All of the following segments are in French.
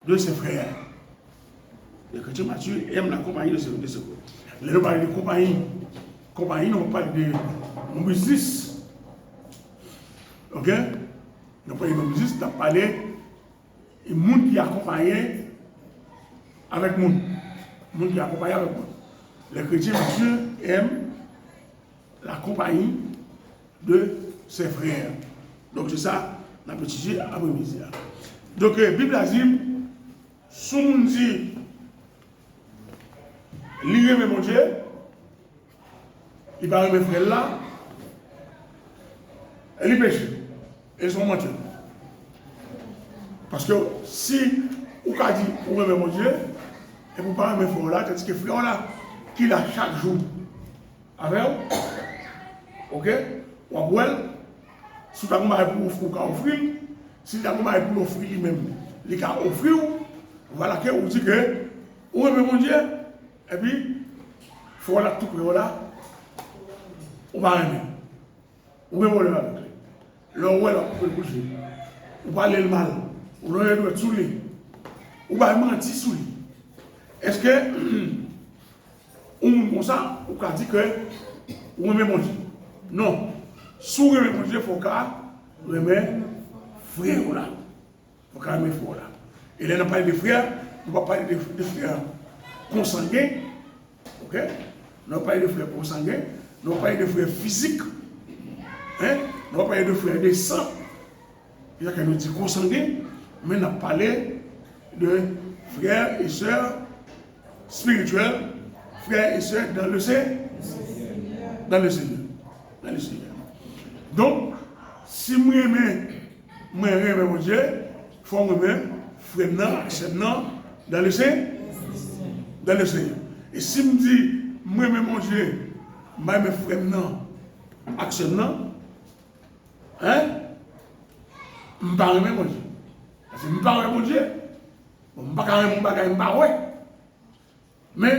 de ses frères. Les chrétiens matures aiment la compagnie de ses frères. Les gens parlent de compagnie. Compagnie, on parle de business. Ok? On parle de business, on parle de monde qui accompagne avec monde. Monde qui accompagne avec monde. Les chrétiens matures aiment la compagnie de ses frères. Donc c'est ça, la petite après-midi. Donc, la Bible a dit, si on dit, lire mon Dieu, il va remettre frère là, et il pêche. Ils sont mentis. Parce que si vous avez dit, vous remettez mon Dieu, et vous ne parlez pas frère là, tandis que frère là, qu'il a chaque jour avec vous, ok? Ou à boire, si vous avez pour offrir, si vous avez pour offrir lui-même, il va offrir, voilà que vous dites que vous remettez mon Dieu, et puis, il faut là tout près là, on va remettre. Vous remettez avec lui. Là, vous pouvez le bouger. Vous parlez le mal. Vous l'avez le sous lui. Vous va mentir sous lui. Est-ce que, on comme ça, vous pouvez dire que vous remettez mon Dieu? Non. Si vous remettez mon Dieu, il faut que vous remettez frère là. Il faut que vous remettez frère là. Et là, on parle de frères, on va parler de frères consanguins. Ok? On va parler de frères consanguins. On va parler de frères physiques. Hein? On va parler de frères de sang. Il y a qu'à nous dire consanguins, mais on a parlé de frères et sœurs spirituels, frères et sœurs dans le Seigneur. Dans le Seigneur. Dans le Seigneur. Donc, si moi j'aime mon Dieu, il faut que frère dans le Seigneur. Dans le Seigneur. Et si je me dis, moi j'aime mon Dieu, moi j'aime frère actionnement, hein? Je ne parle pas de mon Dieu. Parce que je ne parle pas de mon Dieu. Je ne parle pas de mon Dieu. Mais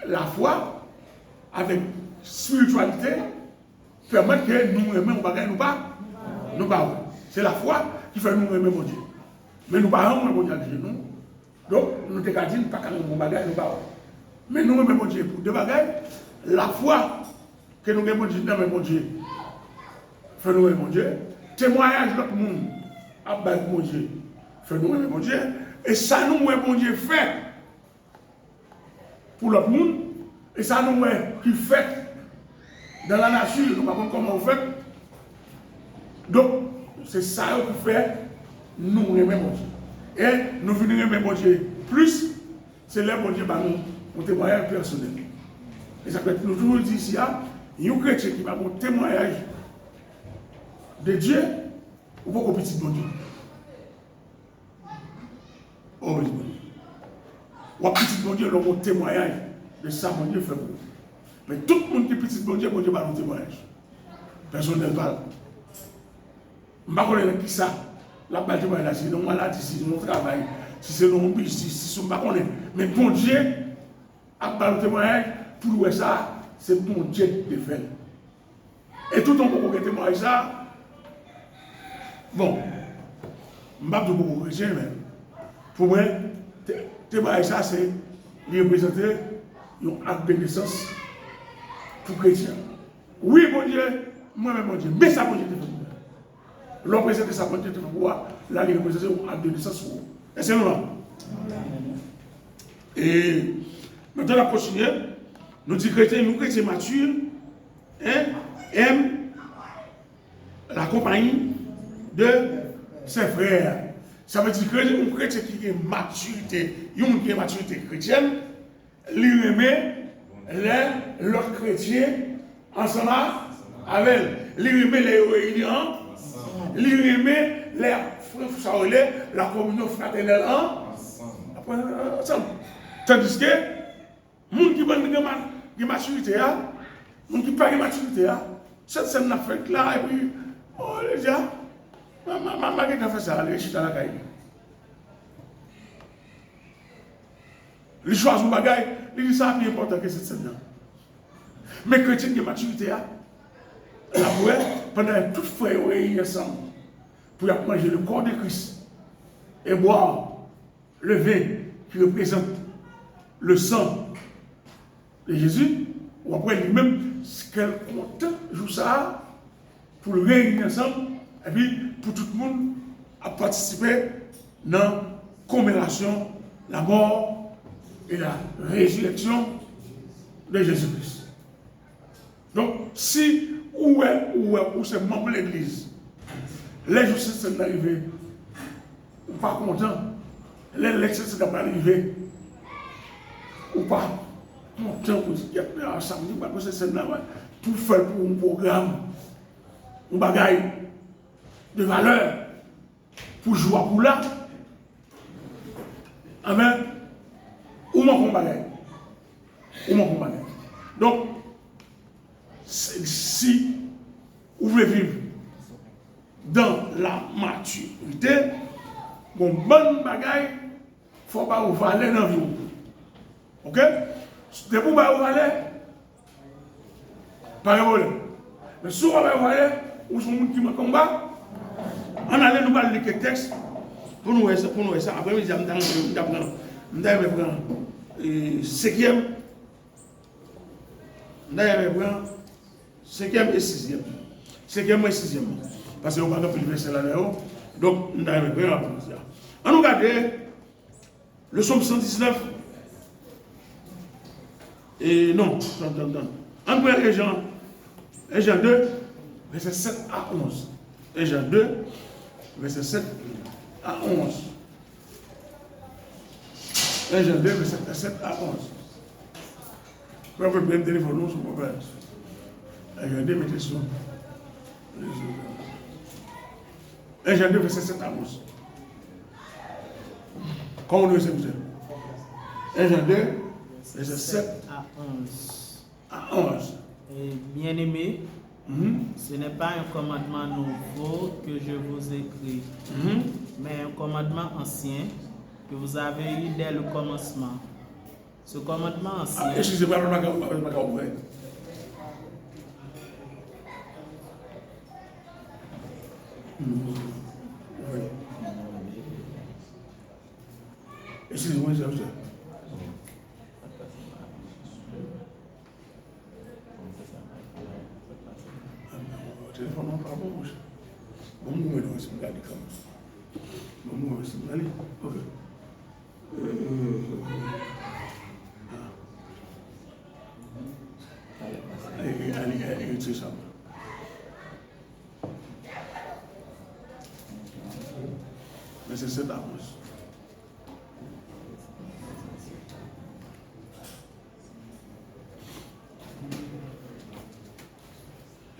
la foi, avec spiritualité, permet que nous aimions nous pas. Nous parlons. C'est la foi qui fait nous aimer mon Dieu. Mais nous parlons de mon Dieu. Donc, nous ne pas nous bagage, nous parlons. Mais nous aimons mon Dieu pour deux bagages. La foi que nous aimons mon Dieu, fait nous aimer mon Dieu. Témoignage de l'autre monde. Avec mon Dieu, fais-nous aimer mon Dieu, et ça nous est mon Dieu fait pour l'autre monde, et ça nous est qui fait dans la nature, nous ne savons pas comment on fait. Donc, c'est ça qui fait nous aimer mon Dieu. Et nous venons aimer mon Dieu plus, c'est là mon Dieu va nous témoignage personnel. Et ça peut être nous toujours dit ici, il y a un chrétien qui va mon témoignage de Dieu. Ou beaucoup petit bon Dieu. Oh, oui, bon Dieu. Ou petit bon Dieu, le témoignage de ça, mon Dieu fait pour vous. Mais tout le monde qui est petit bon Dieu va nous témoignage. Personne ne parle. Je ne sais pas qui ça. La balle témoignage, si c'est nos maladies, si c'est nos travail, si c'est nos business, si c'est nos baconnes. Mais bon Dieu, à part le témoignage, pour ça, c'est bon Dieu qui fait. Et tout le monde qui témoigne ça, bon, je ne sais pas beaucoup chrétien, mais pour moi, témoigner ça, c'est représenter un acte de naissance pour chrétien. Oui, mon Dieu, moi-même, mon Dieu, mais ça, mon Dieu, l'on présente ça, mon Dieu, pour pouvoir la représenter un acte de naissance. Et c'est nous. Et maintenant, la prochaine, nous disons chrétiens, nous chrétiens matures, aiment la compagnie de ses frères. Ça veut dire que un chrétien qui a une maturité chrétienne, lui remet l'autre chrétien ensemble avec lui remet les réunions, lui remet la communion fraternelle ensemble. Tandis que les gens qui ont une maturité, les gens qui n'ont pas de maturité, cette scène fait là, et puis, oh les gens, maman qui a fait ça, les chita la caille. Les choix de bagaille, ils disent ça plus important que cette scène-là. Mais chrétiens qui ont maturité, pendant toute frère réunis ensemble, pour manger le corps de Christ et boire le vin qui représente le sang de Jésus, ou après lui-même, qu'elle compte, joue ça, pour le réunir ensemble, et puis pour tout le monde à participer dans la commémoration, la mort et la résurrection de Jésus-Christ. Donc, si ou c'est membre de l'Église, les jours c'est arrivé, ou pas content, les lectures c'est pas arrivé, ou pas content, il y a un samedi, pour faire pour un programme, un bagage de valeur, pour jouer pour là, amen, ou mon bagage. Ou mon bagage. Donc, si vous voulez vivre dans la maturité, mon bon bagage, il ne faut pas vous valer dans la vie. Ok? De vous pas vous valer, pas de problème. Mais si vous ne vous valer, ou si vous qui me combat, on allait nous parler de texte pour nous voir ça. Après, nous allons prendre cinquième. D'ailleurs, cinquième et sixième. Cinquième et sixième. Parce que on va plus verser là-dedans. Donc, nous allons prendre ça. On nous regarde le psaume 119. Et non, on prend Jean 2, verset 7 à 11. Jean 2, verset 7 à 11. Jean 2, verset 7 à 11. Vous pouvez même téléphoner sur mon père. Jean 2, mettez sur. Jean 2, verset 7 à 11. Comment on dit ça? Jean 2, verset 7 à 11. À 11. Bien-aimés, ce n'est pas un commandement nouveau que je vous écris, mais un commandement ancien que vous avez eu dès le commencement. Ce commandement ancien. Excusez-moi, je ne vais pas ouvrir. Excusez-moi, je vais ouvrir. Téléphone non pas bon. Bon, nous mettons ça, regardez comme ça. Bon, nous mettons ça, allez, ok. Allez, c'est ça. Mais c'est ça d'avance.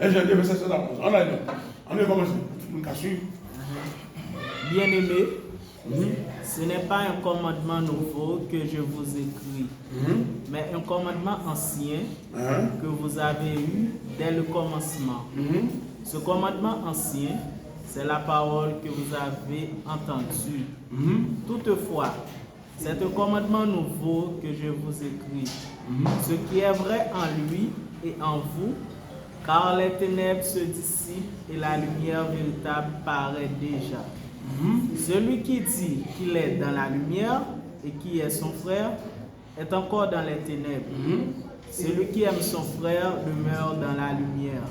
Et j'ai dit, mais c'est ça d'avance. On est commencé. Bien-aimés, ce n'est pas un commandement nouveau que je vous écris, mais un commandement ancien que vous avez eu dès le commencement. Ce commandement ancien, c'est la parole que vous avez entendue. Toutefois, c'est un commandement nouveau que je vous écris, ce qui est vrai en lui et en vous, car les ténèbres se dissipent et la lumière véritable paraît déjà. Celui qui dit qu'il est dans la lumière et qui est son frère est encore dans les ténèbres. Celui qui aime son frère demeure dans la lumière.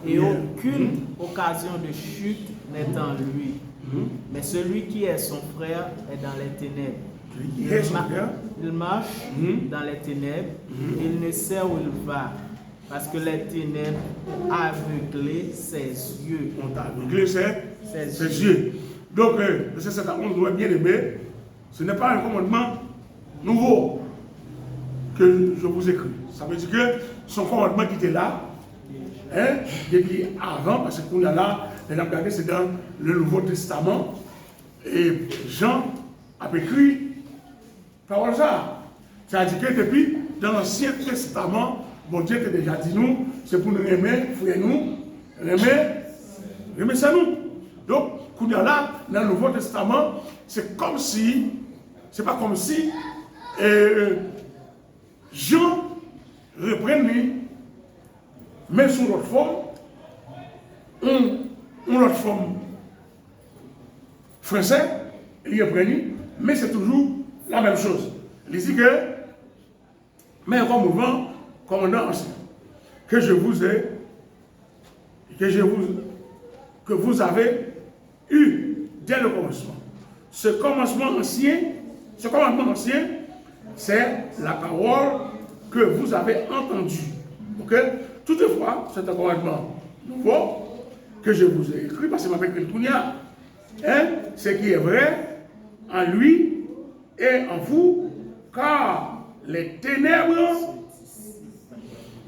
Et aucune occasion de chute n'est en lui. Mais celui qui est son frère est dans les ténèbres. Il marche dans les ténèbres, il ne sait où il va. Parce que les ténèbres ont aveuglé ses yeux. On a aveuglé ses yeux. Donc, c'est ça qu'on doit bien aimer. Ce n'est pas un commandement nouveau que je vous écris. Ça veut dire que son commandement qui était là, depuis avant, parce qu'on a là, c'est dans le Nouveau Testament. Et Jean a écrit parole ça. C'est-à-dire que depuis, dans l'Ancien Testament, bon Dieu t'a déjà dit nous, c'est pour nous aimer, frère nous, aimer ça nous. Donc, quand on est là, dans le Nouveau Testament, c'est comme si, c'est pas comme si Jean reprend lui, mais sous l'autre forme, une autre forme français, il reprend lui, mais c'est toujours la même chose. Il dit que, mais comme mouvement, commandant ancien, que vous avez eu dès le commencement. Ce commandement ancien, c'est la parole que vous avez entendue. Ok? Toutefois, c'est un commandement nouveau que je vous ai écrit, parce que je m'appelle Kounia, ce qui est vrai en lui et en vous, car les ténèbres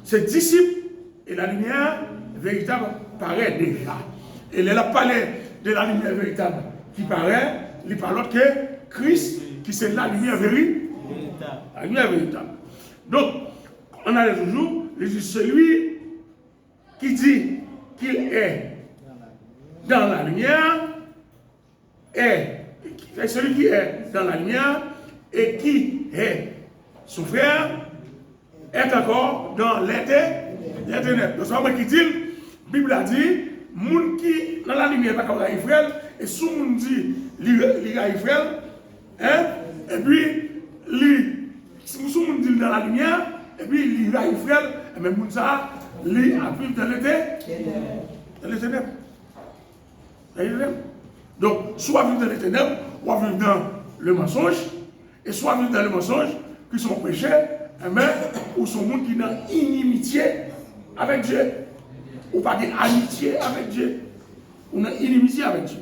se dissipent et la lumière véritable paraît déjà. Et il a parlé de la lumière véritable qui paraît, il parle que Christ, qui c'est la lumière véritable. La lumière véritable. Donc, on a toujours, il dit celui qui dit qu'il est dans la lumière est celui qui est dans la lumière et qui est son frère est encore dans les ténèbres. Donc, c'est moi qui dit, la Bible a dit, moun qui dans la lumière pas comme Israël, et si moun dit Israël, et puis si moun dit dans la lumière, et puis Israël, et même moun ça, lui a pris dans les ténèbres. Donc, soit vivre dans les ténèbres, ou vivre dans le mensonge, et soit vivre dans le mensonge, qui sont péchés, ou sont monde qui ont inimitié avec Dieu, ou pas d'amitié avec Dieu, ou une inimitié avec Dieu.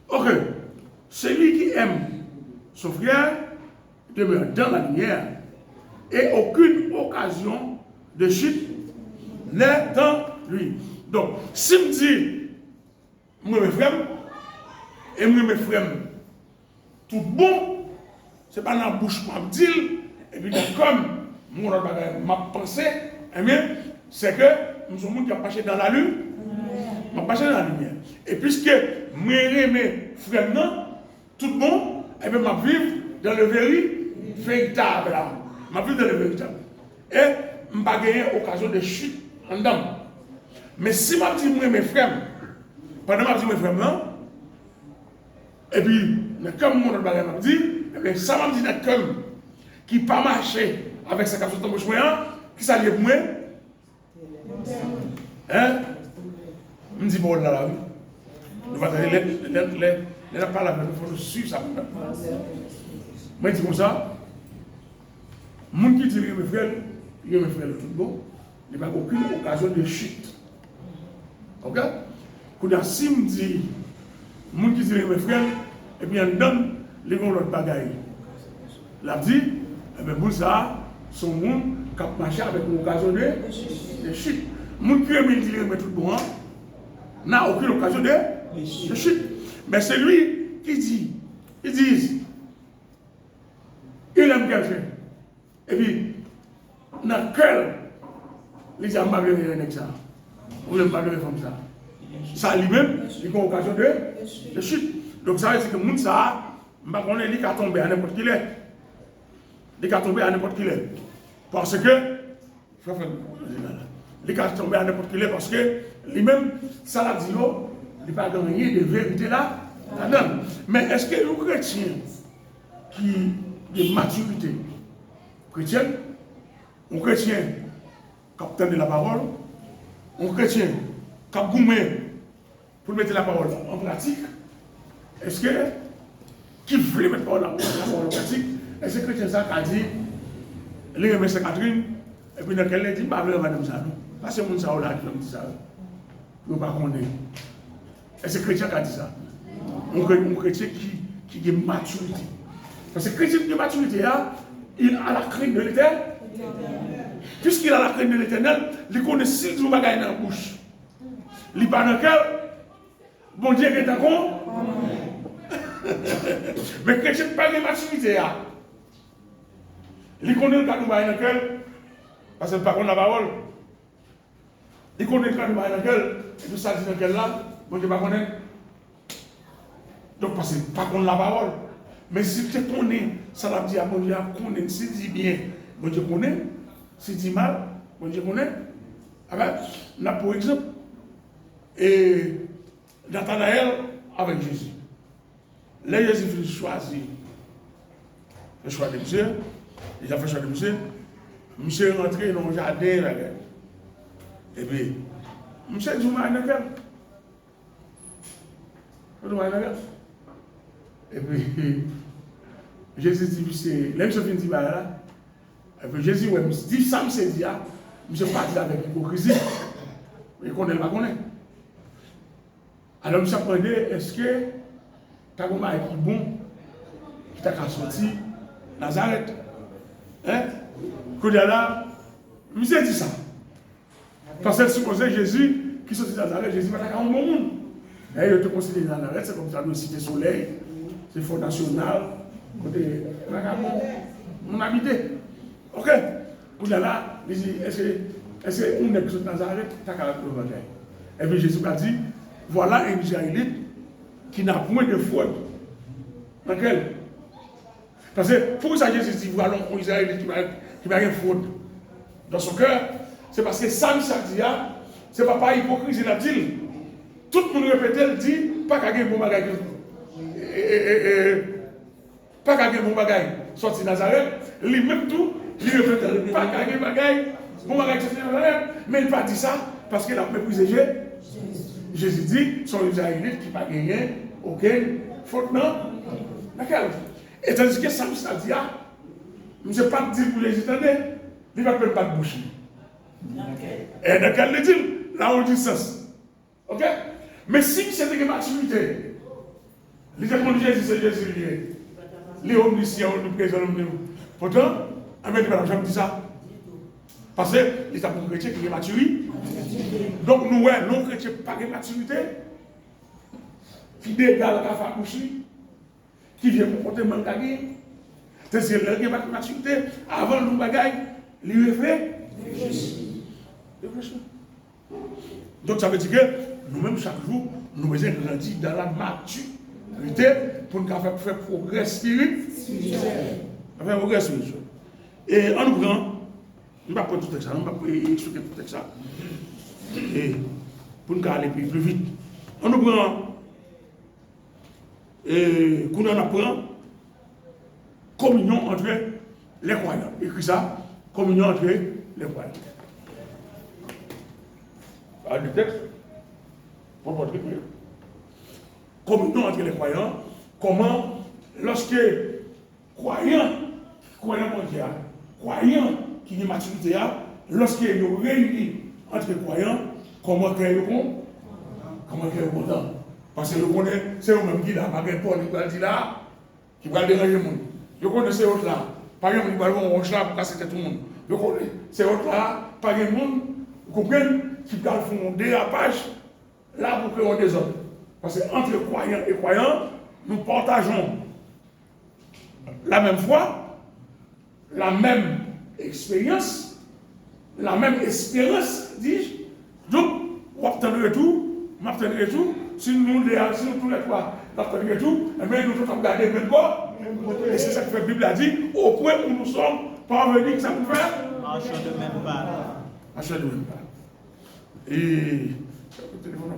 Ok, celui qui aime son frère demeure dans la lumière, et aucune occasion de chute n'est dans lui. Donc, si je me dis, moi mes frères, et moi mes frères, tout bon, c'est pas dans la bouche moi me dire, et puis comme ma pensée, eh bien, c'est que nous sommes gens qui ont passé dans la lumière, passé dans la lumière. Et puisque moi et mes frères, non, tout bon, et bien, je vivre dans le véritable. Je vivre dans le véritable. Et je n'ai pas gagné occasion de chute en dedans. Mais si je dis mes frères, pendant que je dis mes frères, non, et puis, comme mon autre bagage m'a dit, et bien, ça m'a dit comme qui n'a pas marché avec sa capsule de bouche moyen, qui s'allie pour moi. Hein? Je me dis, bon, là, oui. Nous allons pas la peine, il faut nous suivre ça. Moi, je dis comme ça, les gens qui disent que mes frères, tout bon, il n'y a pas aucune occasion de chute. Ok? Quand si je dis, les gens qui disent que mes frères, et bien, on donne les gens l'autre bagaille. La dit, eh bien, pour ça, son monde qui a marché avec une occasion de chute. Les gens qui aiment dire que tout bon, n'a aucune occasion de chute. Mais c'est lui qui dit, il aime quelqu'un. Et puis, dans le cœur, il dit, je ne vais pas venir avec ça. Ou je ne vais pas venir comme ça. Ça lui-même, il a une occasion de chute. Donc ça veut dire que le monde, ça, je ne vais pas connaître, il va tomber à n'importe qui est. Il va tomber à n'importe qui est. Parce que, il va tomber à n'importe qui est parce que lui-même, ça l'a dit, il n'a pas gagné de vérité là. Mais est-ce que les chrétiens qui ont de maturité chrétienne, un chrétien qui a de la parole, un chrétien qui a goumé pour mettre la parole en pratique, est-ce que qui veut mettre la parole en pratique, est-ce que chrétien ça a dit, les remet Catherine, et puis dans quel dit, pas vraiment madame ça, non? Parce que mon ça là qui dit ça. Je ne sais pas qu'on est. Est-ce que chrétien qui a dit ça? Un chrétien qui a maturité. Parce que le chrétien qui a maturité, il a la crainte de l'éternel. Puisqu'il a la crainte de l'éternel, il connaît si tout va gagner dans la bouche. Il parle dans le cœur, bon Dieu est d'accord. Mais le chrétien qui n'a pas de maturité, il connaît quand nous va dans le cœur, parce qu'il n'a pas de la parole. Il connaît quand nous va dans le cœur, et tout ça dit dans le cœur là, bon Dieu ne va pas connaître. Donc, parce que pas contre la parole. Mais si tu connais, ça va dire à mon Dieu, connaît. Si tu dis bien, mon Dieu connaît. Si tu dis mal, mon Dieu connaît. Alors, là, pour exemple, Nathanaël avec Jésus. Là, Jésus choisit le choix de monsieur, il a fait le choix de monsieur. Monsieur est rentré dans le jardin. Et puis, monsieur dit, et puis, Jésus dit, c'est. Là, monsieur dit, là. Et puis, Jésus, ouais, dit ça, monsieur dit, monsieur parti avec hypocrisie. Il connaît pas connaît. Alors, monsieur apprenait, est-ce que tu as un mari qui bon, qui t'a sorti Nazareth? Hein? Quand il y a là, monsieur dit ça. Parce qu'elle supposait Jésus qui sortit de Nazareth, Jésus va être un bon monde. Et il te considère Nazareth, c'est comme ça, le cité soleil, c'est Fonds national, côté mon habité. Ok? Quand il y a là, il dit, est-ce que on est qui sorti de Nazareth, t'as qu'à le vendre? Et puis Jésus a dit, voilà un Israélite qui n'a point de faute. Dans quel? Parce que pour ça Jésus dit, voilà un Israélite qui n'a rien de faute dans son cœur, c'est parce que ça, dit, c'est pas hypocrisie, il a dit. Tout le monde répète, il dit, pas qu'à gagner bon bagage. Pas qu'à gagner bon bagage. Sorti Nazareth, lui-même tout, il répète, pas qu'à gagner bon bagage sorti Nazareth, mais il n'a pas dit ça parce qu'il a méprisé Jésus. Jésus dit, son Israélite qui n'a pas gagné aucune faute, non? D'accord? Et tandis que ça, dit, je ne sais pas dire pour les États-Unis, il ne va pas de bouche. Et dans quel le dit, là on dit sens. Ok? Mais si c'était une maturité, les gens qui Jésus, c'est Jésus, les omniscients, les présents, pourtant, Amen, je me dis ça. Parce que les apôtres chrétiens qui sont maturés. Donc nous, non chrétiens, pas de maturité, qui dégale la femme qui vient pour porter mon gagné. C'est là qu'il y a de maturité, avant nous bagaille, lui réfléchir. Donc ça veut dire que nous-mêmes chaque jour, nous devons grandir dans la maturité pour nous faire progrès spirituel. Faire progrès spirituel. Et en nous prenant, on ne va pas tout ça, on ne va pas expliquer tout ça. Et pour nous aller plus vite. On nous prend, et qu'on en apprend, communion entre les croyants. Écrit ça, communion entre les croyants. Le texte, pour votre écrire. Communion entre les croyants, comment, lorsque croyants mondial, croyants qui ont maturité, lorsqu'ils sont réunis entre croyants, comment créer le compte? Comment créer le content? Parce que je connais, c'est eux-mêmes qui là, par exemple, qui va dire là, qui va déranger le monde. Je connais ces autres là, par exemple, qui va avoir un roche là pour casser tout le monde. Je connais ces autres là, par exemple, vous comprenez, qui va faire un dérapage là pour créer un désordre. Parce que entre croyants et croyants, nous partageons la même foi, la même expérience, la même espérance, dis-je. Donc, on obtiendrait tout, si nous tous les trois, on obtiendrait tout, et bien nous tous on garder le même corps. Et c'est ça que la Bible a dit, au point où nous sommes parvenus, que ça peut faire. Marchons de même pas. Marchons de même pas. Et, le téléphone,